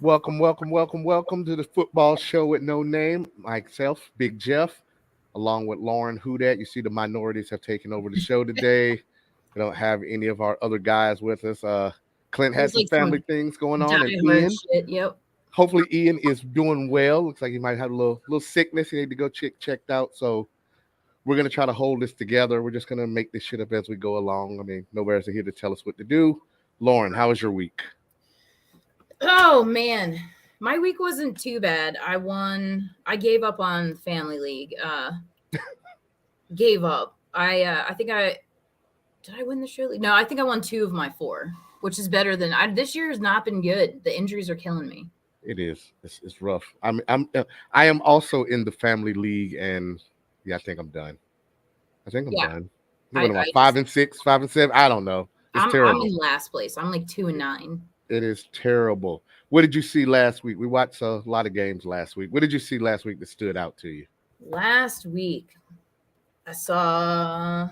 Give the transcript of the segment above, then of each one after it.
Welcome to the football show with no name. Myself, Big Jeff, along with Lauren Hudat. You see, the minorities have taken over the show today. We don't have any of our other guys with us. Clint had There's some like some family things going on, and diehard Ian. shit. Yep. Hopefully, Ian is doing well. Looks like he might have a little sickness. He need to go checked out. So we're gonna try to hold this together. We're just gonna make this shit up as we go along. I mean, nobody's here to tell us what to do. Lauren, how was your week? Oh man, my week wasn't too bad. I won. I gave up on Family League. Gave up. I think I did. I win the show league. No, I think I won 2 of my 4, which is better than this year has not been good. The injuries are killing me. It is. It's rough. I am also in the family league, and yeah, I think I'm done. I think I'm Yeah, done. What I am I? I Five just and six, 5 and 7. I don't know. It's I'm terrible. in last place. I'm like 2 and 9. It is terrible. What did you see last week? We watched a lot of games last week. What did you see last week that stood out to you? Last week, I saw.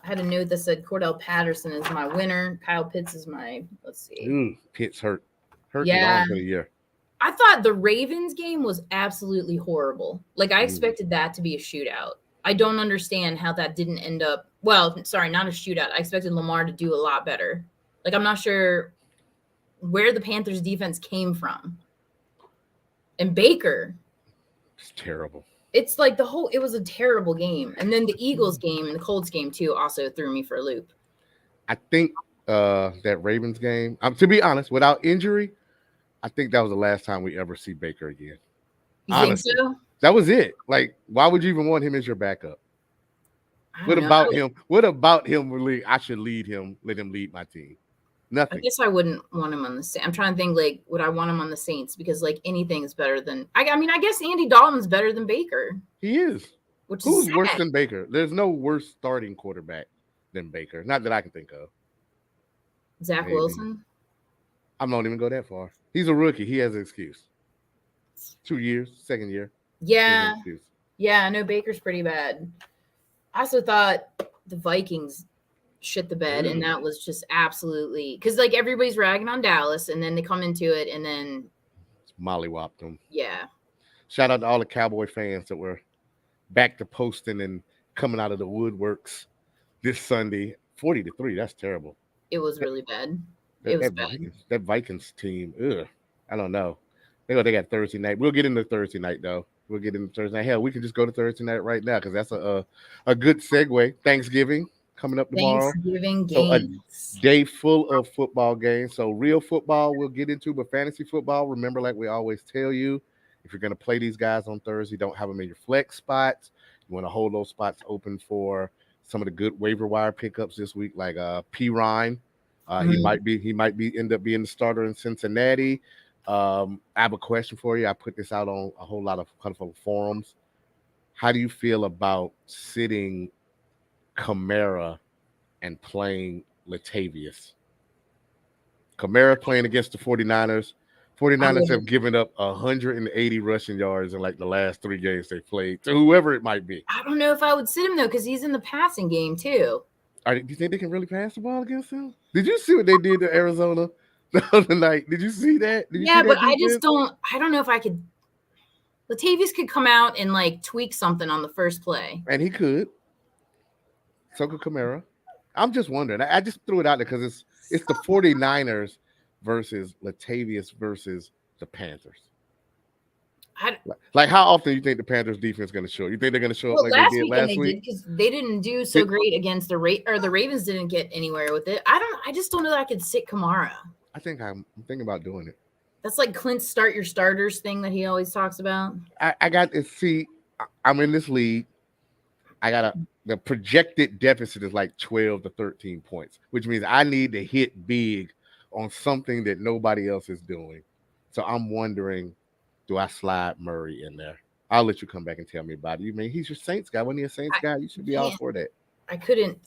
I had a note that said Cordell Patterson is my winner. Kyle Pitts is my. Let's see. Ooh, Pitts hurt and Yeah, gone for the year. I thought the Ravens game was absolutely horrible. Like I Mm. expected that to be a shootout. I don't understand how that didn't end up. Well, sorry, not a shootout. I expected Lamar to do a lot better. Like I'm not sure where the Panthers defense came from. And Baker, It's terrible. it's like it was a terrible game. And then the Eagles game and the Colts game too also threw me for a loop. I think that Ravens game. To be honest, without injury, I think that was the last time we ever see Baker again. You think Honestly, so? that was it. Like, why would you even want him as your backup? I What don't know. about him? What about him? Really, I should lead him. Let him lead my team. I Nothing. guess I wouldn't want him on the Saints. I'm trying to think like would I want him on the Saints because like anything is better than I mean I guess Andy Dalton's better than Baker, He is. which is Who's worse sad. than Baker? There's no worse starting quarterback than Baker. Not that I can think of. Zach Maybe. Wilson. I'm not even go that far. He's a rookie. He has an excuse. 2 years, second year. He has an Yeah, excuse. yeah. No, Baker's pretty bad. I also thought the Vikings shit the bed, and Ooh. that was just absolutely because like everybody's ragging on Dallas, and then they come into it, and then Mollywopped him. yeah, Shout out to all the Cowboy fans that were back to posting and coming out of the woodworks this Sunday. 40-3. That's terrible. it was really bad. It That, was that bad. Vikings that Vikings team. Ugh. I don't know. They got Thursday night. We'll get into Thursday night though. We'll get into Thursday night. Hell, we can just go to Thursday night right now because that's a good segue. Thanksgiving coming up tomorrow. Thanksgiving So a games. day full of football games. So real football we'll get into, but fantasy football, remember, like we always tell you, if you're going to play these guys on Thursday, don't have them in your flex spots. You want to hold those spots open for some of the good waiver wire pickups this week, like P. Ryan. Mm. He might be end up being the starter in Cincinnati. I have a question for you. I put this out on a whole lot of colorful forums. How do you feel about sitting Kamara and playing Latavius? Kamara playing against the 49ers. I 49ers have wouldn't. given up 180 rushing yards in like the last 3 games they played to whoever it might be. I don't know if I would sit him though because he's in the passing game too. Do you think they can really pass the ball against him? Did you see what they did to Arizona the other night? Did you see that? Did you see Yeah, but that I just defense? don't. I don't know if I could. Latavius could come out and like tweak something on the first play. And he could. So could Kamara. I'm just wondering. I just threw it out there because it's the 49ers versus Latavius versus the Panthers. I, Like how often do you think the Panthers defense is going to show? You think they're going to show up well, like they last did weekend last they did week? because they didn't do so great against the Ravens didn't get anywhere with it. I just don't know that I could sit Kamara. I'm thinking about doing it. That's like Clint's start your starters thing that he always talks about. I got to see. I'm in this league. I got the projected deficit is like 12 to 13 points, which means I need to hit big on something that nobody else is doing. So I'm wondering, do I slide Murray in there? I'll let you come back and tell me about it. You mean he's your Saints guy? Wasn't he a Saints guy? You should be all Can't. for that. I couldn't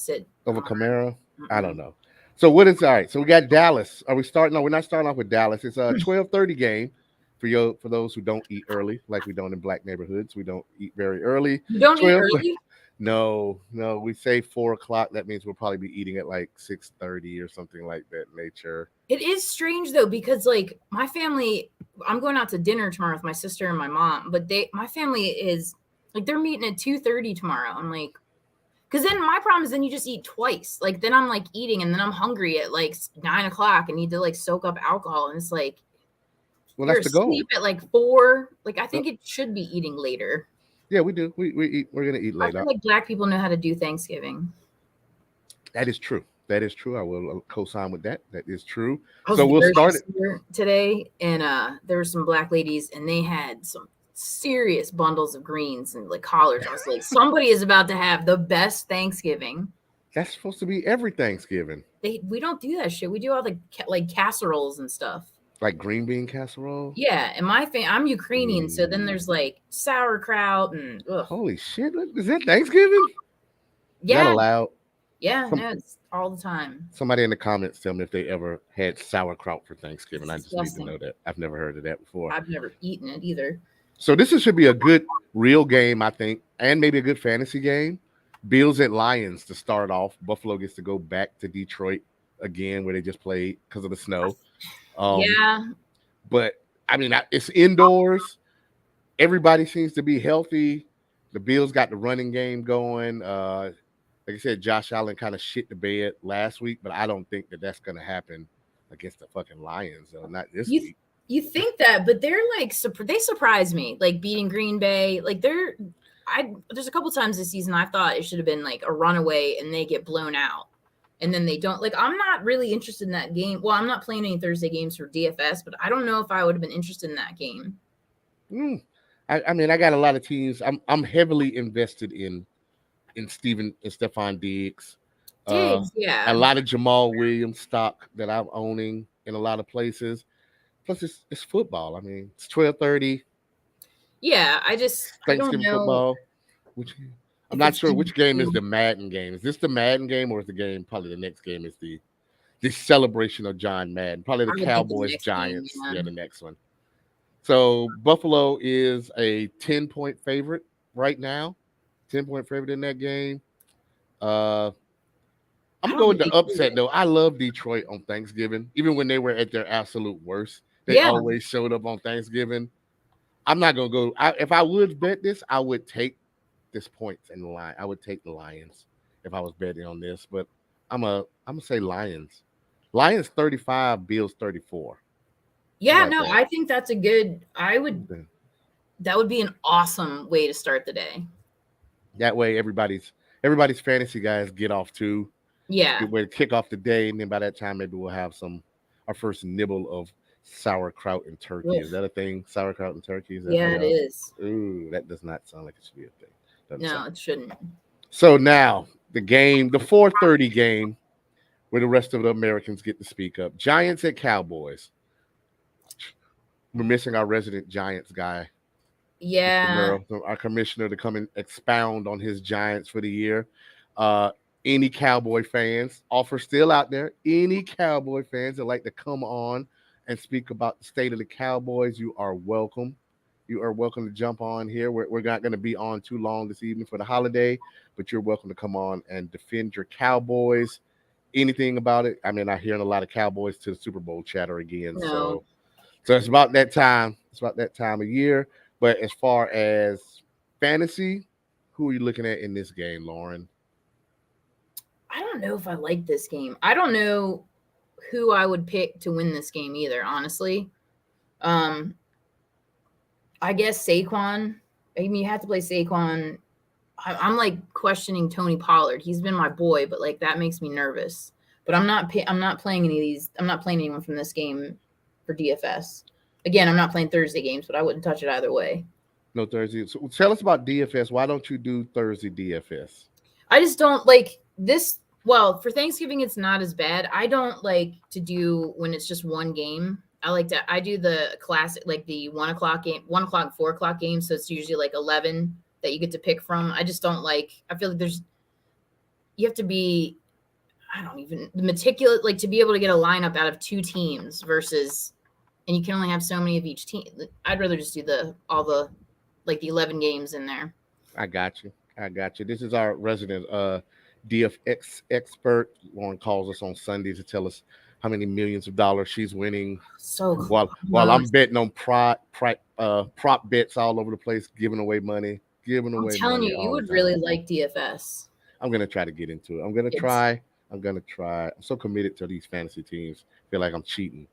sit Over Kamara? I Mm-mm. don't know. So what is all right? So we got Dallas. Are we starting? No, we're not starting off with Dallas. It's a 12:30 game for those who don't eat early, like we don't in black neighborhoods. We don't eat very early. You don't eat 12 early. No. We say 4 o'clock. That means we'll probably be eating at like 6:30 or something like that nature. It is strange though, because like my family, I'm going out to dinner tomorrow with my sister and my mom, but my family is like they're meeting at 2:30 tomorrow. I'm like, because then my problem is then you just eat twice. Like then I'm like eating and then I'm hungry at like 9 o'clock and need to like soak up alcohol. And it's like Well, you're that's the goal. asleep at like 4. Like I think it should be eating later. Yeah, we do. We eat. We're gonna eat I later. feel like Black people know how to do Thanksgiving. That is true. That is true. I will co-sign with that. That is true. I was So at the we'll grocery start it. store today, and there were some Black ladies, and they had some serious bundles of greens and like collards. I was like, somebody is about to have the best Thanksgiving. That's supposed to be every Thanksgiving. We don't do that shit. We do all the like casseroles and stuff. Like green bean casserole. Yeah, and I'm Ukrainian, so then there's like sauerkraut and Holy shit! Is that Thanksgiving? Is that yeah, allowed? yeah, no, it's all the time. Somebody in the comments tell me if they ever had sauerkraut for Thanksgiving. It's I just need to disgusting. know that. I've never heard of that before. I've never eaten it either. So should be a good real game, I think, and maybe a good fantasy game. Bills at Lions to start off. Buffalo gets to go back to Detroit again, where they just played because of the snow. Yeah, But I mean, it's indoors. Everybody seems to be healthy. The Bills got the running game going. Like I said, Josh Allen kind of shit the bed last week, but I don't think that that's going to happen against the fucking Lions, though. Not this week. You think that, but they're like they surprise me, like beating Green Bay. Like there's a couple times this season I thought it should have been like a runaway and they get blown out. And then they don't. Like I'm not really interested in that game. Well, I'm not playing any Thursday games for DFS, but I don't know if I would have been interested in that game. I mean, I got a lot of teams. I'm heavily invested in Stephon Diggs. Yeah. A lot of Jamal Williams stock that I'm owning in a lot of places. Plus, it's football. I mean, it's 12:30. Yeah, I don't know. Football. I'm not sure which game is the Madden game. Is this the Madden game or is the game probably the next game is the celebration of John Madden? Probably the Cowboys Giants. Yeah, the next one. So Buffalo is a 10-point favorite right now. 10-point favorite in that game. I'm going to upset though. I love Detroit on Thanksgiving, even when they were at their absolute worst. They always showed up on Thanksgiving. I'm not gonna go. If I would bet this, I would take this points in the line. I would take the Lions if I was betting on this. But I'm gonna say Lions. Lions 35, Bills 34. Yeah, no, I think that's a good. That would be an awesome way to start the day. That way, everybody's fantasy guys get off too. Yeah, good way to kick off the day, and then by that time, maybe we'll have our first nibble of sauerkraut and turkey. Oof. Is that a thing? Sauerkraut and turkey? Yeah, it is. Ooh, that does not sound like it should be a thing. No, it shouldn't. So now the 4:30 game, where the rest of the Americans get to speak up. Giants at Cowboys. We're missing our resident Giants guy. Yeah. Our commissioner to come and expound on his Giants for the year. Any Cowboy fans, offer still out there. Any Cowboy fans that like to come on and speak about the state of the Cowboys, you are welcome. You are welcome to jump on here. We're not going to be on too long this evening for the holiday, but you're welcome to come on and defend your Cowboys. Anything about it? I mean, I'm hearing a lot of Cowboys to the Super Bowl chatter again. No. So it's about that time. It's about that time of year. But as far as fantasy, who are you looking at in this game, Lauren? I don't know if I like this game. I don't know who I would pick to win this game either, honestly. I guess Saquon. I mean, you have to play Saquon. I'm like questioning Tony Pollard. He's been my boy, but like that makes me nervous. But I'm not playing any of these. I'm not playing anyone from this game for DFS. Again, I'm not playing Thursday games, but I wouldn't touch it either way. No Thursday. So tell us about DFS. Why don't you do Thursday DFS? I just don't like this. Well, for Thanksgiving, it's not as bad. I don't like to do when it's just one game. I do the classic, like the 1 o'clock game, 1 o'clock, 4 o'clock game. So it's usually like 11 that you get to pick from. I just don't like, I feel like you have to be, meticulous, like to be able to get a lineup out of two teams versus, and you can only have so many of each team. I'd rather just do all the 11 games in there. I got you. I got you. This is our resident DFX expert. Lauren calls us on Sunday to tell us how many millions of dollars she's winning So while I'm close. betting on prop bets all over the place, giving I'm away telling money you, you all the would really time. like DFS. I'm gonna try to get into it. It's I'm gonna try. I'm so committed to these fantasy teams. Feel like I'm cheating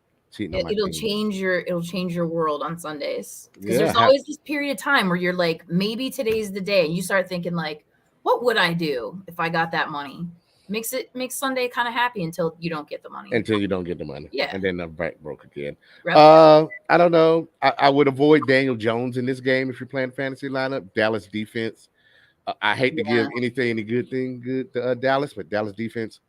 on my team. it'll change your world on Sundays because Yeah, there's always this period of time where you're like, maybe today's the day, and you start thinking like, what would I do if I got that money? Makes Sunday kind of happy until you don't get the money. until you don't get the money, Yeah, and then the bank broke again. yep. I don't know. I would avoid Daniel Jones in this game if you're playing fantasy lineup. Dallas defense. I hate to Yeah, give any good to Dallas, but Dallas defense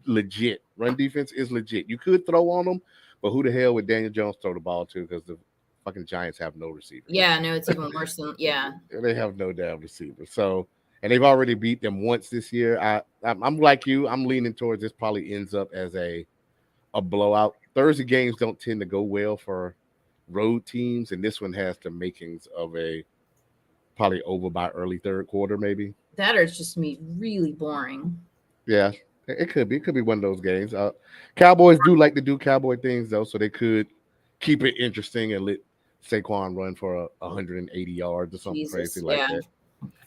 legit. Run defense is legit. You could throw on them, but who the hell would Daniel Jones throw the ball to? Because the fucking Giants have no receivers. yeah. No, it's even worse than yeah. They have no damn receivers. So, and they've already beat them once this year. I'm like you. I'm leaning towards this probably ends up as a blowout. Thursday games don't tend to go well for road teams, and this one has the makings of a probably over by early third quarter, maybe. That or it's just me really boring. Yeah, it could be. It could be one of those games. Cowboys do like to do cowboy things though, so they could keep it interesting and let Saquon run for 180 yards or something crazy Jesus, like yeah. that.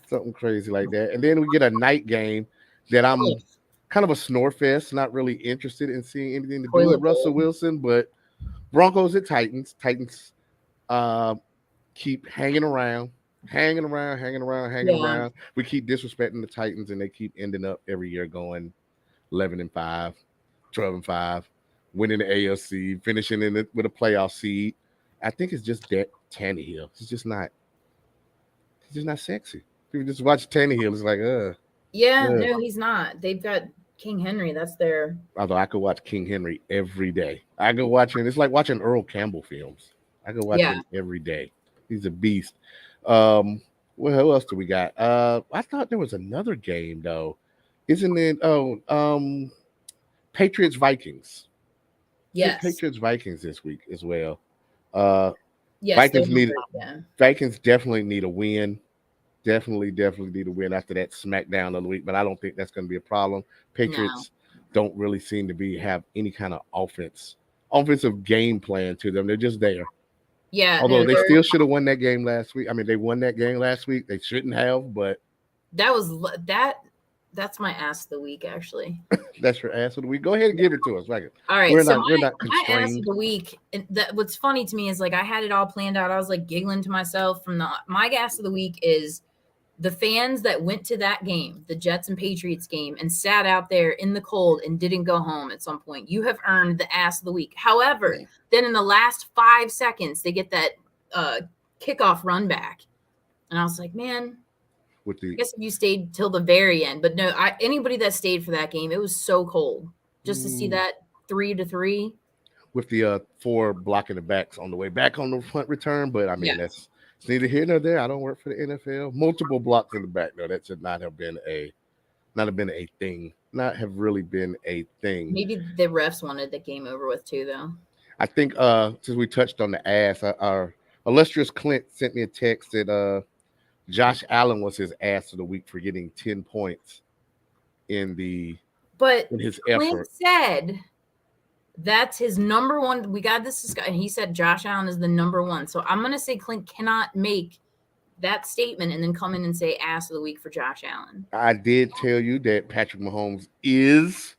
Something crazy like that. And then we get a night game that Ugh, I'm kind of a snore fest. Not really interested in seeing anything to do with toilet Russell bowl. Wilson, but Broncos at Titans. Titans uh, keep hanging Yeah, around. We keep disrespecting the Titans, and they keep ending up every year going 11-5, 12-5, winning the AFC, finishing in it with a playoff seed. I think it's just that Tannehill. He's just not sexy. People just watch Tannehill. It's like, yeah. uh. No, he's not. They've got King Henry. That's their Although I could watch King Henry every day. I could watch him. It's like watching Earl Campbell films. I could watch yeah. him every day. He's a beast. Um, well, who else do we got? I thought there was another game though. Isn't it? Oh, Patriots Vikings. There's Yes, Patriots Vikings this week as well. Uh, yes. They're Vikings numbered. need Yeah, Vikings definitely need a win. Definitely need a win after that smackdown of the week, but I don't think that's going to be a problem. no. Patriots don't really seem to be have any kind of offensive game plan to them. They're just there. Yeah, Although no. they still should have won that game last week. I mean, they won that game last week. They shouldn't have, but That was that. That's my ass of the week, actually. that's your ass of the week. Go ahead and give it to us. Like All right, we're so not we're my not my ass of constrained. the week. And that what's funny to me is like I had it all planned out. I was like giggling to myself from the my ass of the week is the fans that went to that game, the Jets and Patriots game, and sat out there in the cold and didn't go home at some point. You have earned the ass of the week. However, then in the last 5 seconds, they get that uh, kickoff run back. And I was like, man, With I the guess if you stayed till the very end. But no, anybody that stayed for that game, it was so cold. Just to see mm, that 3-3. with the four blocking the backs on the way back on the punt return, but I Yeah. mean that's it's neither here nor there. I don't work for the NFL. Multiple blocks in the back though. That should not have been a thing. Not have really been a thing. Maybe the refs wanted the game over with too, though. I think since we touched on the ass, our illustrious Clint sent me a text that Josh Allen was his ass of the week for getting 10 points in the But in his Clint effort. said that's his number one. We got this discussion. He said Josh Allen is the number one. So I'm gonna say Clint cannot make that statement and then come in and say ass of the week for Josh Allen. I did tell you that Patrick Mahomes is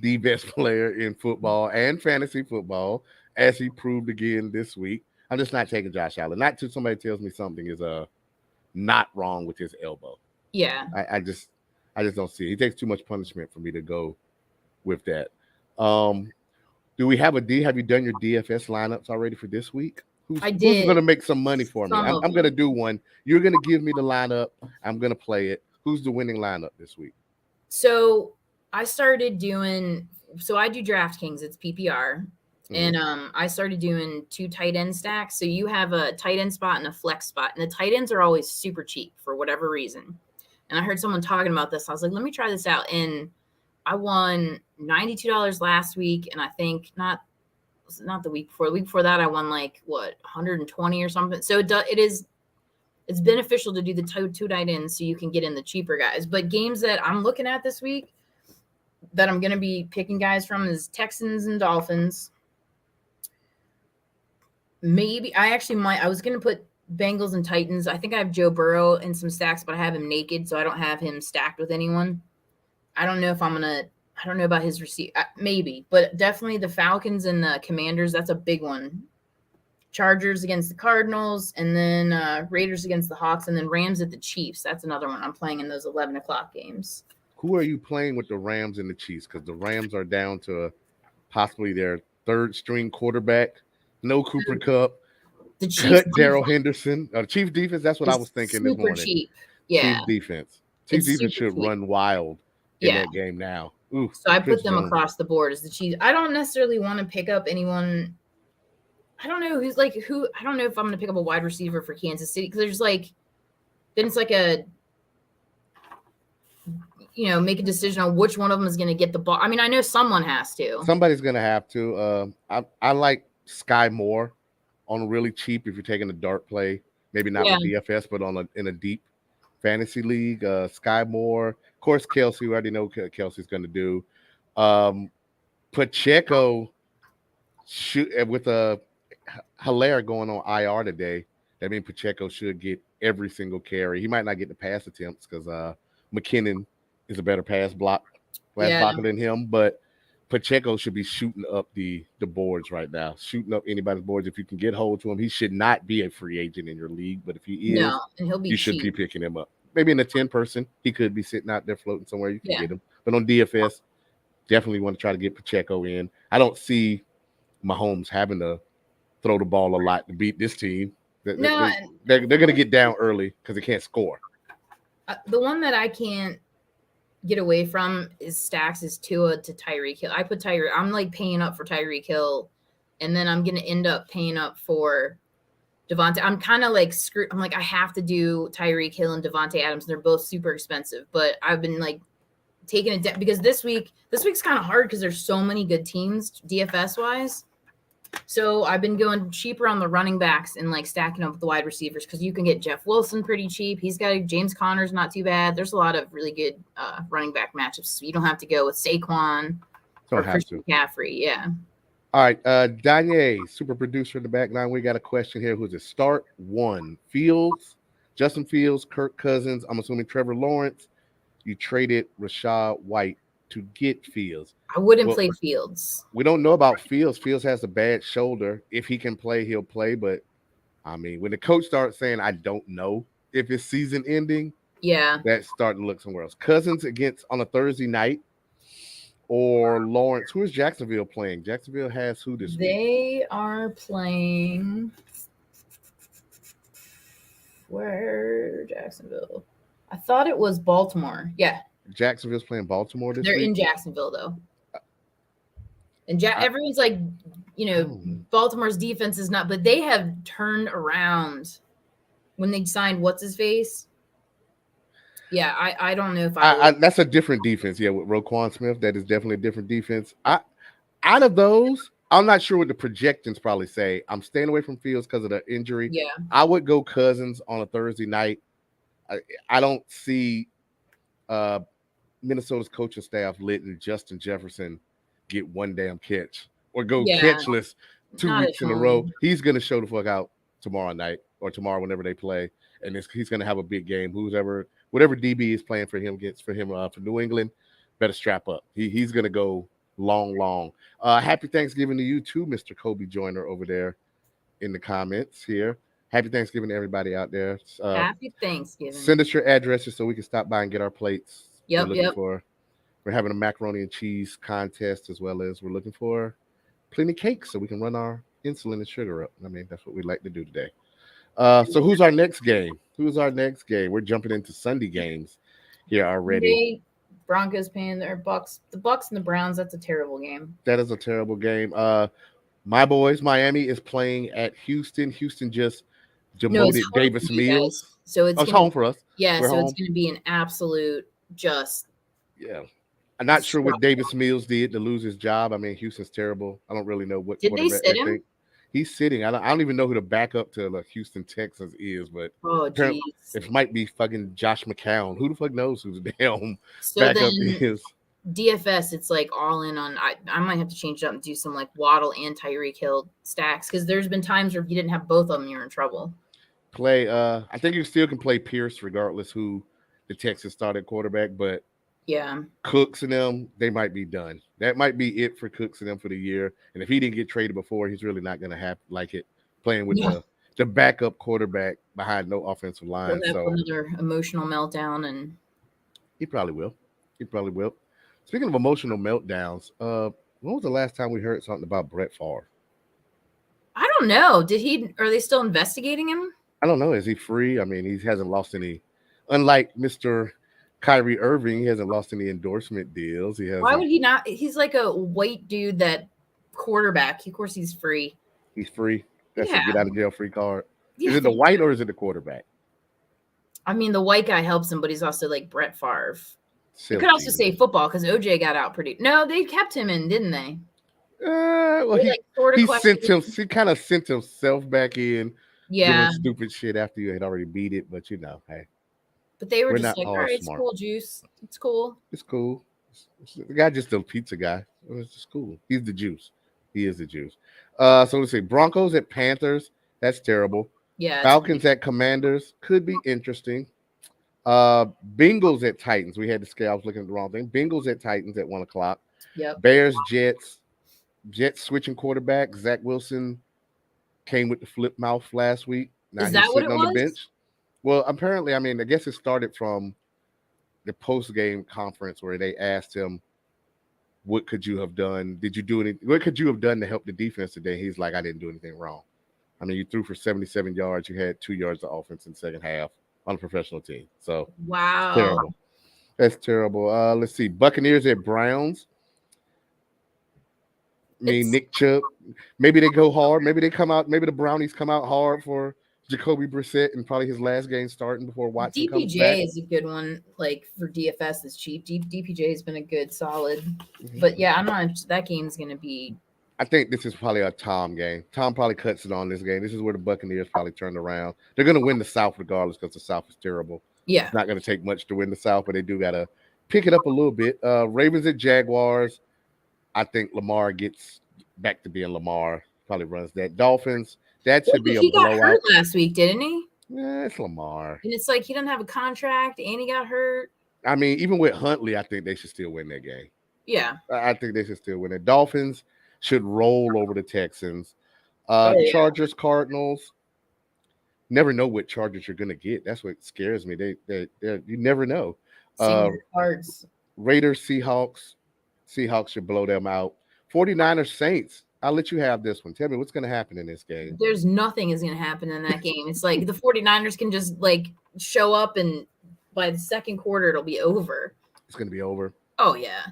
the best player in football and fantasy football, as he proved again this week. I'm just not taking Josh Allen. Not till somebody tells me something is not wrong with his elbow. Yeah. I just don't see it. He takes too much punishment for me to go with that. Um, do we have a D? Have you done your DFS lineups already for this week? I Who's did going to make some money for me? some I'm of going to them. do one. You're going to give me the lineup. I'm going to play it. Who's the winning lineup this week? So I started doing so I do DraftKings, it's PPR. Mhm. And I started doing 2 tight end stacks. So you have a tight end spot and a flex spot. And the tight ends are always super cheap for whatever reason. And I heard someone talking about this. I was like, let me try this out. And I won $92 last week. And I think not the week before. The week before that, I won like what 120 or something. So it is it's beneficial to do the two tight ends so you can get in the cheaper guys. But games that I'm looking at this week that I'm going to be picking guys from is Texans and Dolphins. Maybe I actually might. I was going to put Bengals and Titans. I think I have Joe Burrow in some stacks, but I have him naked, so I don't have him stacked with anyone. I don't know if I'm going to. I don't know about his receipt. Maybe, but definitely the Falcons and the Commanders. That's a big one. Chargers against the Cardinals, and then Raiders against the Hawks, and then Rams at the Chiefs. That's another one I'm playing in those 11 o'clock games. Who are you playing with the Rams and the Chiefs? Because the Rams are down to possibly their third string quarterback. No Cooper Kupp. The Chiefs Cut Daryl Henderson. Chiefs defense, that's what I was thinking this morning. Cheap. Yeah. Chiefs defense. Chiefs defense should run wild in that game now. Ooh, so I put them across the board as the Chiefs. I don't necessarily want to pick up anyone. I don't know who's like who. I don't know if I'm going to pick up a wide receiver for Kansas City because there's like, then it's like a, make a decision on which one of them is going to get the ball. I mean, I know someone has to. Somebody's going to have to. I like Sky Moore on really cheap if you're taking a dart play. Maybe not with DFS, but in a deep fantasy league. Sky Moore. Of course, Kelsey. We already know what Kelsey's going to do. Pacheco with a Hilaire going on IR today. That means Pacheco should get every single carry. He might not get the pass attempts because McKinnon is a better pass blocker than him, but Pacheco should be shooting up the boards right now, shooting up anybody's boards. If you can get hold to him, he should not be a free agent in your league, but if he is, and he'll be you should be picking him up. Maybe in a 10-person, he could be sitting out there floating somewhere. You can get him, but on DFS, definitely want to try to get Pacheco in. I don't see Mahomes having to throw the ball a lot to beat this team. They're going to get down early because they can't score. The one that I can't get away from is stacks is Tua to Tyreek Hill. I put Tyreek. I'm like paying up for Tyreek Hill, and then I'm going to end up paying up for Devontae. I'm kind of like screwed. I'm like I have to do Tyreek Hill and Devontae Adams. They're both super expensive, but I've been like taking it because this week's kind of hard because there's so many good teams DFS wise. So I've been going cheaper on the running backs and like stacking up with the wide receivers because you can get Jeff Wilson pretty cheap. He's got James Conner's not too bad. There's a lot of really good running back matchups. So you don't have to go with Saquon or Christian McCaffrey. Yeah. All right. Danye, super producer in the back line. We got a question here. Who's it? Start one. Fields, Justin Fields, Kirk Cousins. I'm assuming Trevor Lawrence. You traded Rachaad White to get Fields. I wouldn't play Fields. We don't know about Fields. Fields has a bad shoulder. If he can play, he'll play. But, I mean, when the coach starts saying, I don't know if it's season ending, that's starting to look somewhere else. Cousins against on a Thursday night or Lawrence. Who is Jacksonville playing? Jacksonville has who this week? They are playing where Jacksonville? I thought it was Baltimore. Yeah. Jacksonville's playing Baltimore this week? They're in Jacksonville, though. And everyone's like, Baltimore's defense is not, but they have turned around when they signed what's-his-face. Yeah, I don't know if that's a different defense. Yeah, with Roquan Smith, that is definitely a different defense. Out of those, I'm not sure what the projections probably say. I'm staying away from Fields because of the injury. Yeah. I would go Cousins on a Thursday night. I don't see Minnesota's coaching staff letting Justin Jefferson get one damn catch or go catchless 2 weeks in a row. He's going to show the fuck out tomorrow night or tomorrow whenever they play, and he's going to have a big game. Whatever DB is playing for him for New England, better strap up. He's going to go long. Happy Thanksgiving to you too, Mr. Kobe Joyner over there in the comments here. Happy Thanksgiving to everybody out there. Happy Thanksgiving. Send us your addresses so we can stop by and get our plates. Yep. We're having a macaroni and cheese contest as well as we're looking for plenty of cakes so we can run our insulin and sugar up. I mean, that's what we like to do today. So who's our next game? We're jumping into Sunday games here already. Broncos paying their Bucks. The Bucks and the Browns, that's a terrible game. That is a terrible game. My boys, Miami, is playing at Houston. Houston just demoted Davis Mills. So it's home for us. Yeah, so it's going to be an absolute just. Yeah. I'm not sure what Davis Mills did to lose his job. I mean, Houston's terrible. I don't really know what. Did they sit him? He's sitting. I don't even know who the backup to the Houston Texans is, but Oh, apparently geez. it might be fucking Josh McCown. Who the fuck knows who the damn So backup then is? DFS, it's like all in on. I might have to change it up and do some like Waddle and Tyreek Hill stacks because there's been times where if you didn't have both of them, you're in trouble. Play. I think you still can play Pierce regardless who the Texans started quarterback, but Yeah. Cooks and them, they might be done. That might be it for Cooks and them for the year. And if he didn't get traded before, he's really not going to have like it playing with Yeah. the backup quarterback behind no offensive He'll line. have So another emotional meltdown and he probably will. He probably will. Speaking of emotional meltdowns, when was the last time we heard something about Brett Favre? I don't know. Did he? Are they still investigating him? I don't know. Is he free? I mean, he hasn't lost any. Unlike Mr. Kyrie Irving, he hasn't lost any endorsement deals. He Why hasn't. would he not? He's like a white dude that quarterback. Of course, he's free. He's free. That's a Yeah. get out of jail free card. Yeah, Is it the white or is it the quarterback? I mean, the white guy helps him, but he's also like Brett Favre. You Silly could also Jesus. say football because OJ got out pretty. No, they kept him in, didn't they? Well, They, like, sort of he sent questioned- him. He kind of sent himself back in Yeah, doing stupid shit after you had already beat it. But hey, but they were we're just not like, all all right, it's smart. cool, juice. It's cool. It's cool. The guy just a pizza guy. It's just cool. He's the juice. He is the juice. So let's see. Broncos at Panthers. That's terrible. Yeah. Falcons at Commanders could be interesting. Bengals at Titans. We had to scale. I was looking at the wrong thing. Bengals at Titans at 1:00. Yep. Bears, Jets. Jets switching quarterback. Zach Wilson came with the flip mouth last week. Now Is he's that what sitting it on the was? bench. Well, apparently, I mean, I guess it started from the post-game conference where they asked him, what could you have done? Did you do anything? What could you have done to help the defense today? He's like, I didn't do anything wrong. I mean, you threw for 77 yards. You had 2 yards of offense in the second half on a professional team. So Wow. terrible. That's terrible. Let's see. Buccaneers at Browns. I mean, Nick Chubb. Maybe they go hard. Maybe they come out. Maybe the Brownies come out hard for Jacoby Brissett and probably his last game starting before Watson comes back. DPJ is a good one, like for DFS is cheap. DPJ has been a good solid, but yeah, I'm not. That game's gonna be. I think this is probably a Tom game. Tom probably cuts it on this game. This is where the Buccaneers probably turned around. They're going to win the South regardless because the South is terrible. Yeah, It's not going to take much to win the South, but they do got to pick it up a little bit. Ravens at Jaguars. I think Lamar gets back to being Lamar. Probably runs that. Dolphins. That should be a he got blowout. hurt last week, didn't he? Yeah, it's Lamar. And it's like he doesn't have a contract, and he got hurt. I mean, even with Huntley, I think they should still win that game. Yeah, I think they should still win it. Dolphins should roll over the Texans. Chargers, Cardinals. Never know what Chargers you're going to get. That's what scares me. They you never know. cards. Raiders, Seahawks. Seahawks should blow them out. 49ers, Saints. I'll let you have this one. Tell me what's going to happen in this game. There's nothing is going to happen in that game. It's like the 49ers can just like show up, and by the second quarter, it'll be over. It's going to be over. Oh, yeah.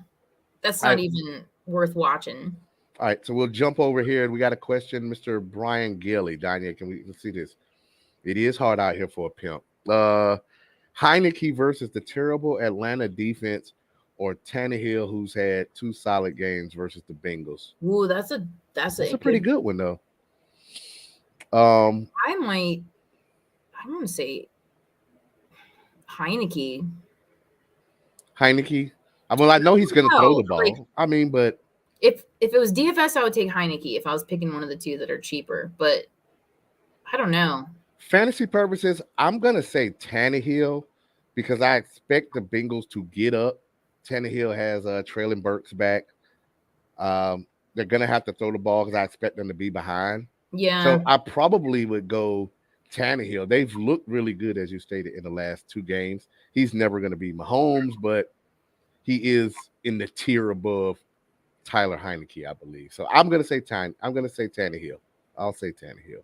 That's not even worth watching. All right, so we'll jump over here. We got a question, Mr. Brian Gilly. Danya, let's see this? It is hard out here for a pimp. Heineke versus the terrible Atlanta defense, or Tannehill, who's had 2 solid games versus the Bengals. Ooh, that's a pretty good one though. I'm gonna say Heineke. Well, I know he's gonna throw the ball. Like, I mean, but if it was DFS, I would take Heineke if I was picking one of the two that are cheaper. But I don't know. Fantasy purposes, I'm gonna say Tannehill because I expect the Bengals to get up. Tannehill has Traylon Burks back. They're gonna have to throw the ball because I expect them to be behind. Yeah. So I probably would go Tannehill. They've looked really good, as you stated, in the last 2 games. He's never gonna be Mahomes, but he is in the tier above Tyler Heineke, I believe. So I'm gonna say Tannehill. I'll say Tannehill.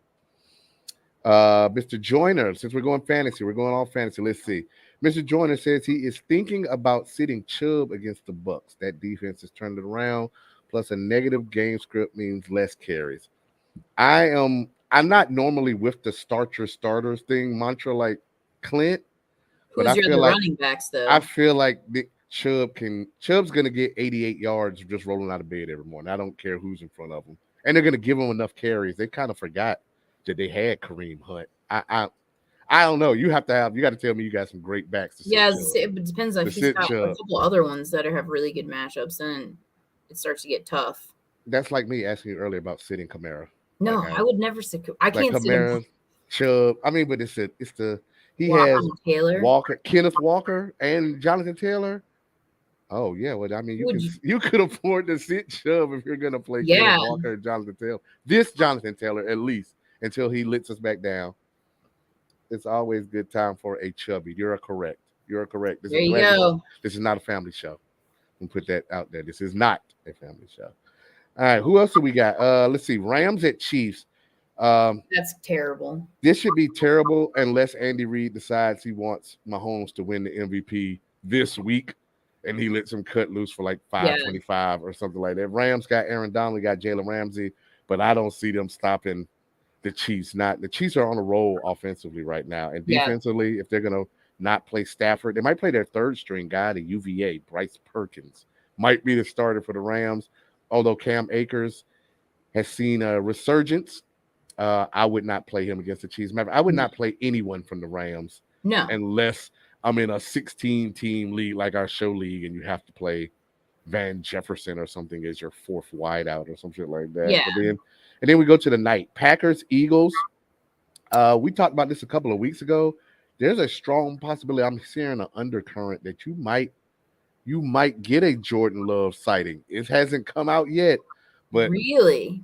Mr. Joyner, since we're going fantasy, we're going all fantasy. Let's see. Mr. Joyner says he is thinking about sitting Chubb against the Bucks. That defense has turned it around. Plus, a negative game script means less carries. I'm not normally with the starters thing mantra like Clint. Who's but I your feel other like running backs though? I feel like Chubb's gonna get 88 yards just rolling out of bed every morning. I don't care who's in front of him. and they're going to give him enough carries. They kind of forgot that they had Kareem Hunt. I don't know. You got to tell me you got some great backs to sit Yeah, Chubb. it depends To if he's sit got a Chubb. couple other ones that have really good matchups, and it starts to get tough. That's like me asking you earlier about sitting Kamara. Like No, I would never sit. I like can't sit him. Kamara, Chubb. I mean, but it's the he Walker has and Taylor. Walker, Kenneth Walker, and Jonathan Taylor. Oh yeah, well I mean Who would you could afford to sit Chubb if you're gonna play Kenneth Yeah, Walker and Jonathan Taylor. This Jonathan Taylor at least until he lets us back down. It's always good time for a chubby. You're correct. You're correct. there you go. This is not a family show. We'll put that out there. This is not a family show. All right, who else do we got? Let's see. Rams at Chiefs. That's terrible. This should be terrible unless Andy Reid decides he wants Mahomes to win the MVP this week, and he lets him cut loose for like Yeah, 525 or something like that. Rams got Aaron Donald, got Jalen Ramsey, but I don't see them stopping the Chiefs. Not the Chiefs are on a roll offensively right now, and yeah, defensively, if they're gonna not play Stafford, they might play their third string guy, the UVA, Bryce Perkins, might be the starter for the Rams. Although Cam Akers has seen a resurgence, I would not play him against the Chiefs. I would not play anyone from the Rams no. unless I'm in a 16-team league like our show league, and you have to play Van Jefferson or something as your fourth wideout or some shit like that. Yeah, And then we go to the night. Packers, Eagles. We talked about this a couple of weeks ago. There's a strong possibility. I'm hearing an undercurrent that you might get a Jordan Love sighting. It hasn't come out yet, but really.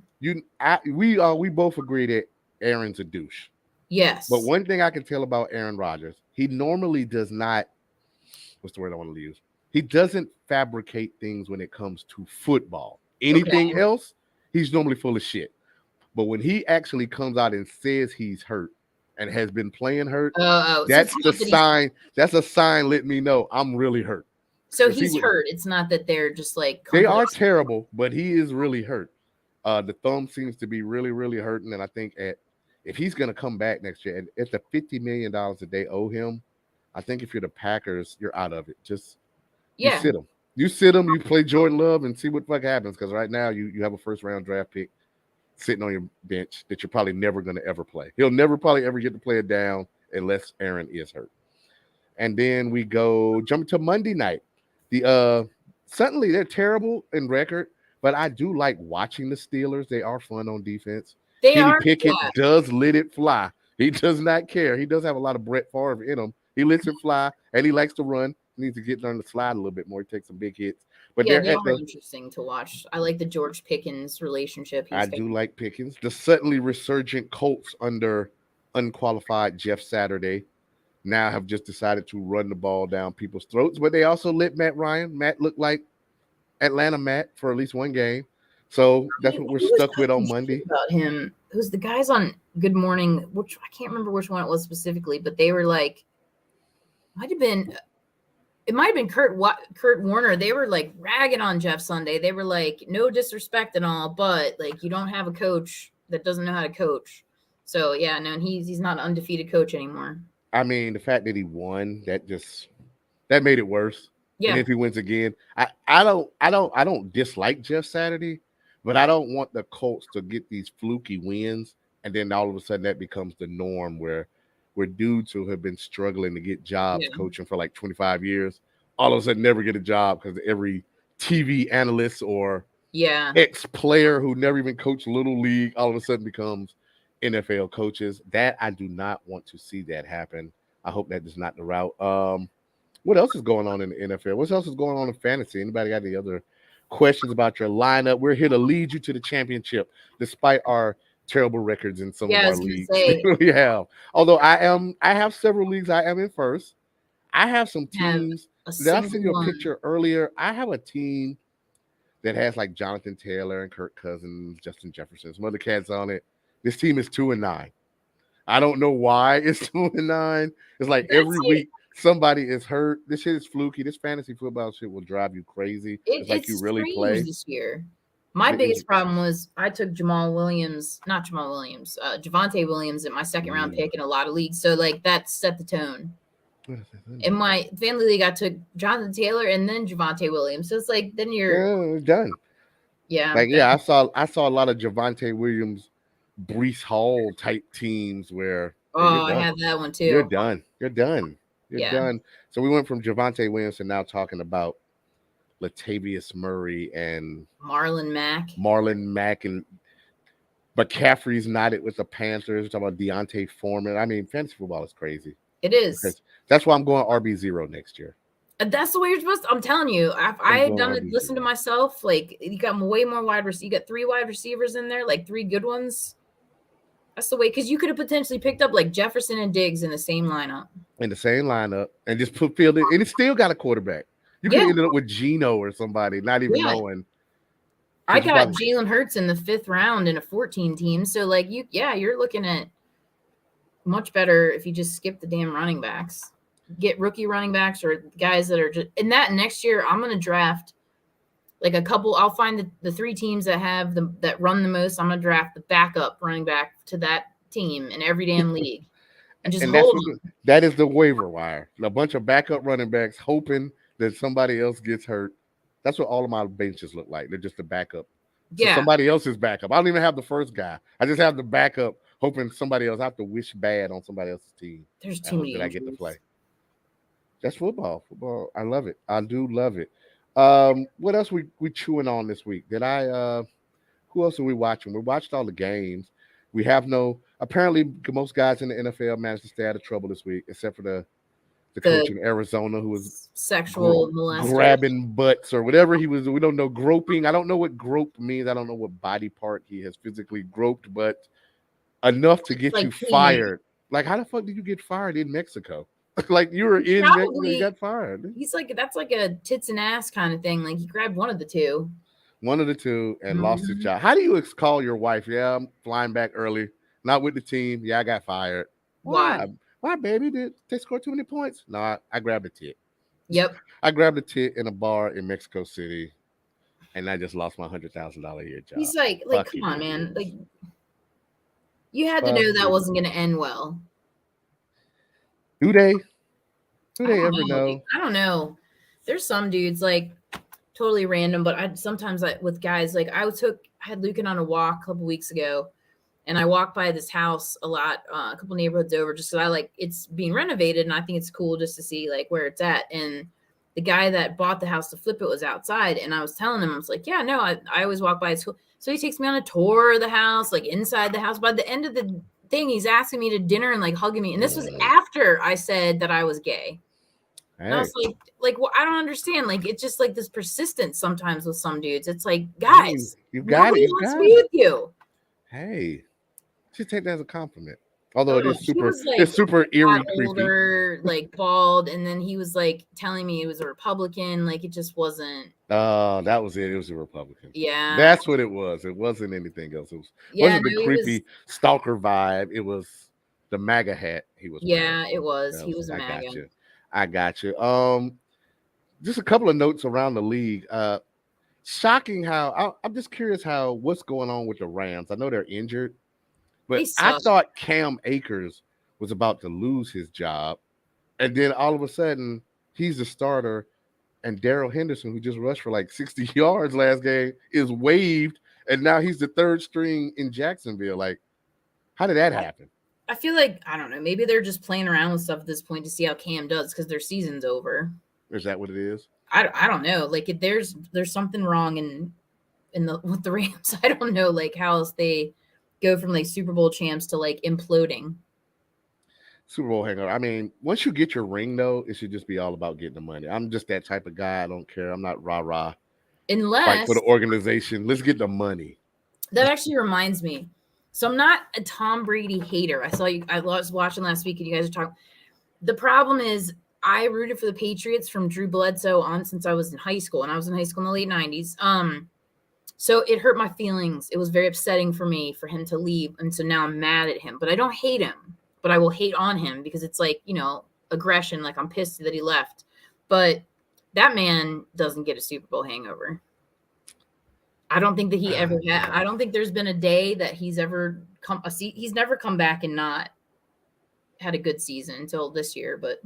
we both agree that Aaron's a douche. Yes. But one thing I can tell about Aaron Rodgers, he normally does not. What's the word I want to use? He doesn't fabricate things when it comes to football. Anything Okay. else, he's normally full of shit. But when he actually comes out and says he's hurt and has been playing hurt, So that's it's the not that sign. That's a sign letting me know I'm really hurt. so 'Cause he he's would- hurt. It's not that they're just like They are complacent. terrible, but he is really hurt. The thumb seems to be really, really hurting, and I think if he's going to come back next year, and at the $50 million that they owe him, I think if you're the Packers, you're out of it. Just you Yeah, sit him. You sit him. You play Jordan Love and see what the fuck happens. Because right now you have a first round draft pick sitting on your bench that you're probably never going to ever play. He'll never probably ever get to play it down unless Aaron is hurt. And then we go jump to Monday night. The suddenly they're terrible in record, but I do like watching the Steelers. They are fun on defense. they Kenny are. Pickett Yeah, does let it fly. He does not care. He does have a lot of Brett Favre in him. He lets it fly, and he likes to run. He needs to get on the slide a little bit more. He takes some big hits. But yeah, they're they at are the interesting to watch. I like the George Pickens relationship. I He's do like Pickens. The suddenly resurgent Colts under unqualified Jeff Saturday now have just decided to run the ball down people's throats, but they also let Matt Ryan. Matt looked like Atlanta Matt for at least one game. So that's what we're Who was stuck with on talking Monday. shit about him? It was the guys on Good Morning, which I can't remember which one it was specifically, but they were like, it might have been Kurt Warner. They were like ragging on Jeff Sunday. They were like, no disrespect and all, but like you don't have a coach that doesn't know how to coach. So yeah, no, and he's not an undefeated coach anymore. I mean, the fact that he won, that made it worse. And Yeah, if he wins again, I don't dislike Jeff Saturday, but I don't want the Colts to get these fluky wins and then all of a sudden that becomes the norm where dudes who have been struggling to get jobs Yeah. coaching for like 25 years all of a sudden never get a job because every TV analyst or yeah, ex-player who never even coached Little League all of a sudden becomes NFL coaches. That I do not want to see that happen. I hope that is not the route. What else is going on in the NFL? What else is going on in fantasy? Anybody got any other questions about your lineup? We're here to lead you to the championship, despite our terrible records in some yeah. of I our was gonna leagues. say, We have. Although I have several leagues I am in first. I have some have teams. a Did I single send you a one. picture earlier? I have a team that has like Jonathan Taylor and Kirk Cousins, Justin Jefferson, some other cats on it. This team is 2-9. I don't know why it's 2-9. It's like every That's week somebody is hurt. This shit is fluky. This fantasy football shit will drive you crazy. It's like you It's really strange play. this year. My The biggest injury- problem was I took Javante Williams at my second round pick in a lot of leagues. So like that set the tone. In my family league, I took Jonathan Taylor and then Javante Williams. So it's like then you're Yeah, done. Yeah. Like, yeah, I saw a lot of Javante Williams, Brees Hall type teams where yeah, you're Oh, I done. had that one You're too. done. You're done. You're Yeah. done. So we went from Javante Williams to now talking about Latavius Murray and Marlon Mack. Marlon Mack and McCaffrey's knotted with the Panthers. We're talking about Deontay Foreman. I mean, fantasy football is crazy. It It's is. crazy. That's why I'm going RB0 next year. That's the way you're supposed to. I'm telling you, I I'm had going done it, listen to RB0. myself. Like, you got way more wide receivers. You got 3 wide receivers in there, like 3 good ones. That's the way, because you could have potentially picked up like Jefferson and Diggs in the same lineup. In the same lineup and just put field it, and it still got a quarterback. You could Yeah. have ended up with Geno or somebody, not even Yeah. knowing. I Because you got probably Jalen Hurts in the 5th round in a 14 team. So, like, you're looking at much better if you just skip the damn running backs. Get rookie running backs or guys that are just in that next year. I'm going to draft like a couple. I'll find the 3 teams that have that run the most. I'm going to draft the backup running back to that team in every damn league and just and that's hold what them. that is the waiver wire. A bunch of backup running backs hoping that somebody else gets hurt. That's what all of my benches look like. They're just a backup to Yeah. somebody else's backup. I don't even have the first guy. I just have the backup, hoping somebody else. I have to wish bad on somebody else's team. There's I too hope many that I get to play. injuries. That's football. Football. I love it. I do love it. What else we chewing on this week? Did I who else are we watching? We watched all the games. We have no apparently most guys in the NFL managed to stay out of trouble this week, except for the coach The in Arizona who was gr- sexual molester. grabbing butts or whatever he was. We don't know groping. I don't know what grope means. I don't know what body part he has physically groped, but enough to It's get like you cleaning. fired. Like, how the fuck did you get fired in Mexico? Like, you were He in Mexico, you probably got fired. he's like that's like a tits and ass kind of thing. Like he grabbed one of the two. One of the two and lost his Mhm. job. How do you call your wife? Yeah, I'm flying back early. Not with the team. Yeah, I got fired. Why? Why? Why, baby? Did they score too many points? No, I grabbed a tit. Yep. I grabbed a tit in a bar in Mexico City, and I just lost my $100,000 a year job. He's like, come Fucking on, man. idiots. Like, you had to Fuck know that wasn't going to idiots. end well. Do they? Do I they don't ever know. know? I don't know. There's some dudes like totally random, but I sometimes like with guys like I had Lucan on a walk a couple weeks ago, and I walked by this house a lot, a couple neighborhoods over, just because I like it's being renovated, and I think it's cool just to see like where it's at. And the guy that bought the house to flip it was outside, and I was telling him, I was like, yeah, no, I always walk by. It's cool. So he takes me on a tour of the house, like inside the house. By the end of the thing, he's asking me to dinner and like hugging me. And this was after I said that I was gay. And I Hey, was like, well, I don't understand. Like, it's just like this persistence sometimes with some dudes. It's like, I mean, guys, you got it. nobody You wants to got be it. with you. Hey, just take that as a compliment. Although it Oh, is he super, was like it's super a lot eerie, creepy. older, like bald, and then he was like telling me he was a Republican. Like, it just wasn't. That was it. It was a Republican. Yeah, That's what it was. It wasn't anything else. It yeah. wasn't the No, he was. creepy stalker vibe. It was the MAGA hat he was wearing. Yeah, it was. That He was was it. a I got MAGA. you. I got you. Just a couple of notes around the league. Shocking how I'm just curious how what's going on with the Rams. I know they're injured, They but I suck. thought Cam Akers was about to lose his job, and then all of a sudden he's the starter, and Daryl Henderson, who just rushed for like 60 yards last game, is waived, and now he's the third string in Jacksonville. Like, how did that happen? I feel like I don't know. Maybe they're just playing around with stuff at this point to see how Cam does because their season's over. Is that what it is? I don't know. Like there's something wrong in the with the Rams. I don't know like how else they go from like Super Bowl champs to like imploding. Super Bowl hangover. I mean, once you get your ring, though, it should just be all about getting the money. I'm just that type of guy. I don't care. I'm not rah rah. Fight for Unless the organization. Let's get the money. that actually reminds me. So I'm not a Tom Brady hater. I saw you. I was watching last week, and you guys are talking. The problem is, I rooted for the Patriots from Drew Bledsoe on since I was in high school, and I was in high school in the late '90s. So it hurt my feelings. It was very upsetting for me for him to leave, and so now I'm mad at him. But I don't hate him. But I will hate on him because it's like aggression. Like I'm pissed that he left. But that man doesn't get a Super Bowl hangover. I don't think that he ever had. I don't think there's been a day that he's ever he's never come back and not had a good season until this year. But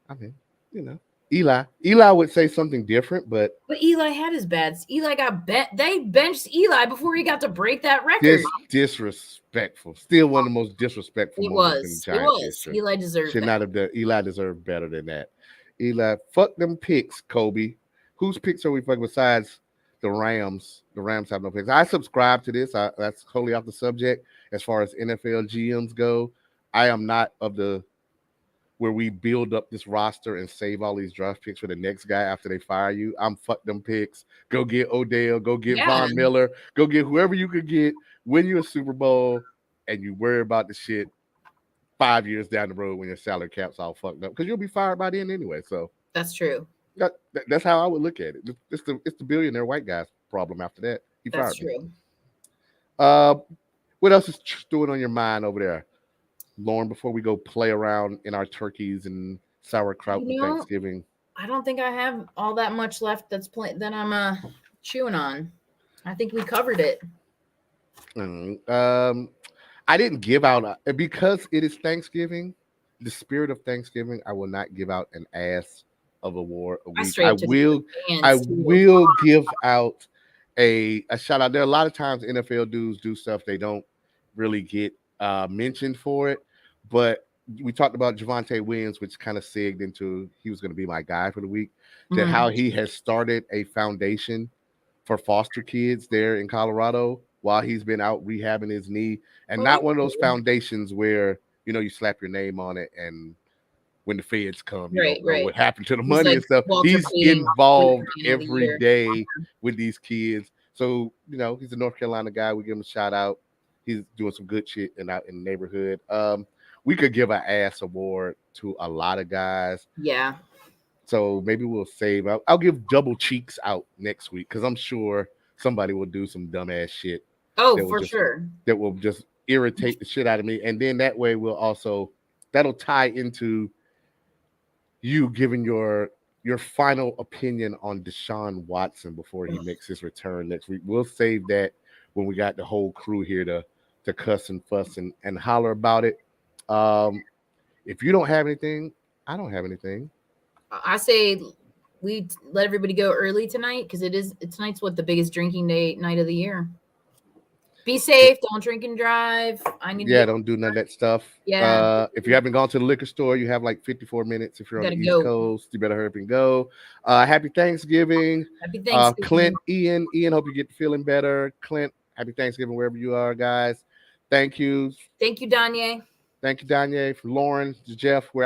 I mean, you know. Eli would say something different, but But Eli had his bats. Eli got they benched Eli before he got to break that record. disrespectful. Still one of the most disrespectful It moments in was. It Giants was. history. Eli deserved Should that. not have done. Eli deserved better than that. Eli, fuck them picks, Kobe. Whose picks are we fucking besides the Rams? The Rams have no picks. I subscribe to this. That's totally off the subject. As far as NFL GMs go, I am not of the where we build up this roster and save all these draft picks for the next guy after they fire you. I'm fuck them picks. Go get Odell. Go get Yeah, Von Miller. Go get whoever you could get. Win you a Super Bowl, and you worry about the shit 5 years down the road when your salary cap's all fucked up because you'll be fired by then anyway. So that's true. that's how I would look at it. It's the billionaire white guy's problem. After that, he That's fired me. true. What else is stewing on your mind over there, Lauren? Before we go play around in our turkeys and sauerkraut You and know, Thanksgiving. I don't think I have all that much left that I'm chewing on. I think we covered it. I didn't give out because it is Thanksgiving. The spirit of Thanksgiving, I will not give out an ass of award a I week. straight up took it to the I fans, too. will give out a shout out. There are a lot of times NFL dudes do stuff they don't really get mentioned for it, but we talked about Javonte Williams, which kind of segged into he was going to be my guy for the week. That how he has started a foundation for foster kids there in Colorado while he's been out rehabbing his knee, and not one of those foundations where you slap your name on it and when the feds come, you don't know what happened to the money and stuff. He's involved every day with these kids. So, he's a North Carolina guy. We give him a shout out. He's doing some good shit out in the neighborhood. We could give an ass award to a lot of guys. Yeah. So maybe we'll save. I'll give double cheeks out next week because I'm sure somebody will do some dumbass shit. Oh, for sure. That will just irritate the shit out of me. And then that way that'll tie into you giving your final opinion on Deshaun Watson before he makes his return next week. We'll save that when we got the whole crew here to cuss and fuss and holler about it. If you don't have anything, I don't have anything. I say we let everybody go early tonight because tonight's the biggest drinking night of the year. Be safe. Don't drink and drive. Don't do none of that stuff. Yeah. If you haven't gone to the liquor store, you have like 54 minutes. If you're on the East Coast, you better hurry up and go. Happy Thanksgiving. Happy Thanksgiving. Clint, Ian, hope you get feeling better. Clint, happy Thanksgiving wherever you are, guys. Thank you. Thank you, Danye. Thank you, Danye. For Lauren, Jeff, we're